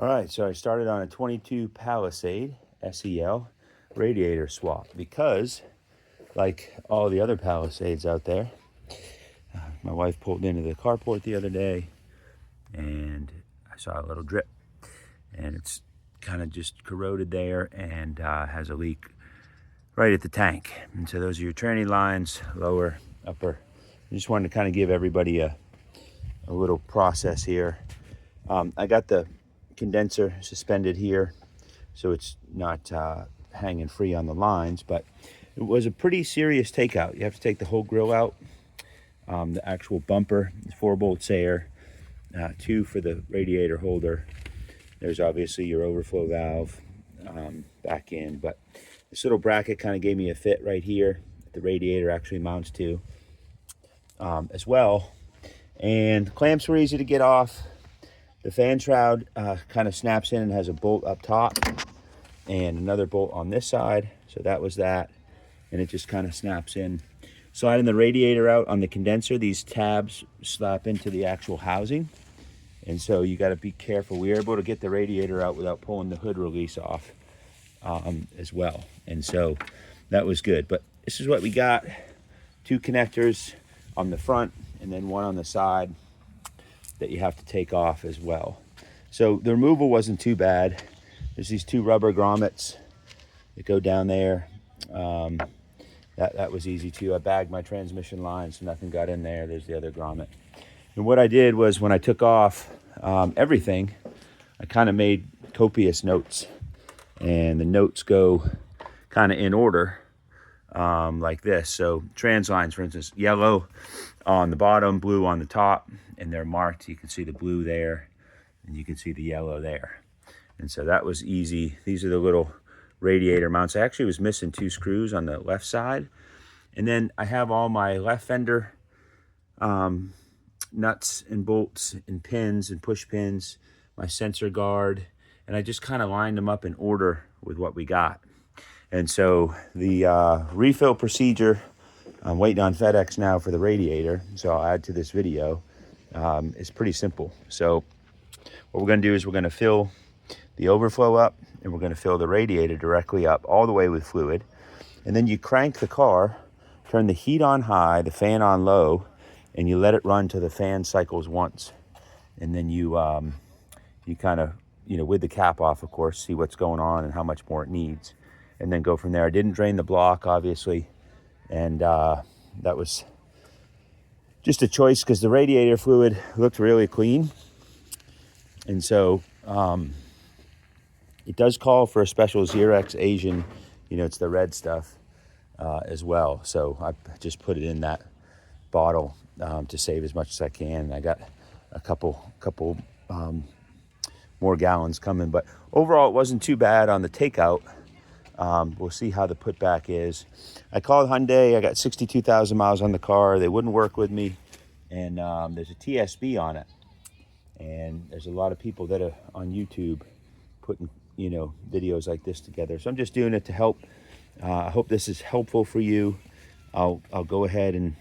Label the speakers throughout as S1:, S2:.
S1: All right, so I started on a 22 Palisade SEL radiator swap because, like all the other Palisades out there, my wife pulled into the carport the other day and I saw a little drip, and it's kind of just corroded there and has a leak right at the tank. And so those are your tranny lines, lower, upper. I just wanted to kind of give everybody a little process here. I got the condenser suspended here so it's not hanging free on the lines, but it was a pretty serious takeout. You have to take the whole grill out, the actual bumper, 4 bolts there, 2 for the radiator holder. There's obviously your overflow valve back in, but this little bracket kind of gave me a fit right here that the radiator actually mounts to as well. And the clamps were easy to get off. The fan shroud kind of snaps in and has a bolt up top and another bolt on this side. So that was that. And it just kind of snaps in. Sliding the radiator out on the condenser, these tabs slap into the actual housing. And so you got to be careful. We were able to get the radiator out without pulling the hood release off as well. And so that was good. But this is what we got. 2 connectors on the front and then 1 on the side that you have to take off as well. So the removal wasn't too bad. There's these 2 rubber grommets that go down there. That was easy too. I bagged my transmission line so nothing got in there. There's the other grommet. And what I did was when I took off everything, I kind of made copious notes. And the notes go kind of in order like this. So trans lines, for instance, yellow on the bottom, blue on the top, and they're marked. You can see the blue there and you can see the yellow there. And so that was easy. These are the little radiator mounts. I actually was missing 2 screws on the left side. And then I have all my left fender nuts and bolts and pins and push pins, my sensor guard, and I just kind of lined them up in order with what we got. And so the refill procedure, I'm waiting on FedEx now for the radiator, so I'll add to this video, is pretty simple. So what we're going to do is we're going to fill the overflow up and we're going to fill the radiator directly up all the way with fluid. And then you crank the car, turn the heat on high, the fan on low, and you let it run till the fan cycles once. And then you kind of, with the cap off, of course, see what's going on and how much more it needs. And then go from there. I didn't drain the block, obviously. And that was just a choice because the radiator fluid looked really clean. And so it does call for a special Xerox Asian, it's the red stuff as well. So I just put it in that bottle to save as much as I can. And I got a couple more gallons coming. But overall, it wasn't too bad on the takeout. We'll see how the putback is. I called Hyundai. I got 62,000 miles on the car. They wouldn't work with me. And there's a TSB on it. And there's a lot of people that are on YouTube putting, videos like this together. So I'm just doing it to help. I hope this is helpful for you. I'll go ahead and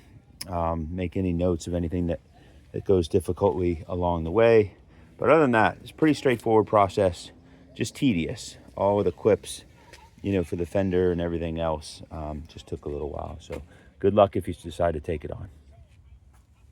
S1: make any notes of anything that goes difficultly along the way. But other than that, it's a pretty straightforward process, just tedious. All of the quips, for the fender and everything else, just took a little while. So good luck if you decide to take it on.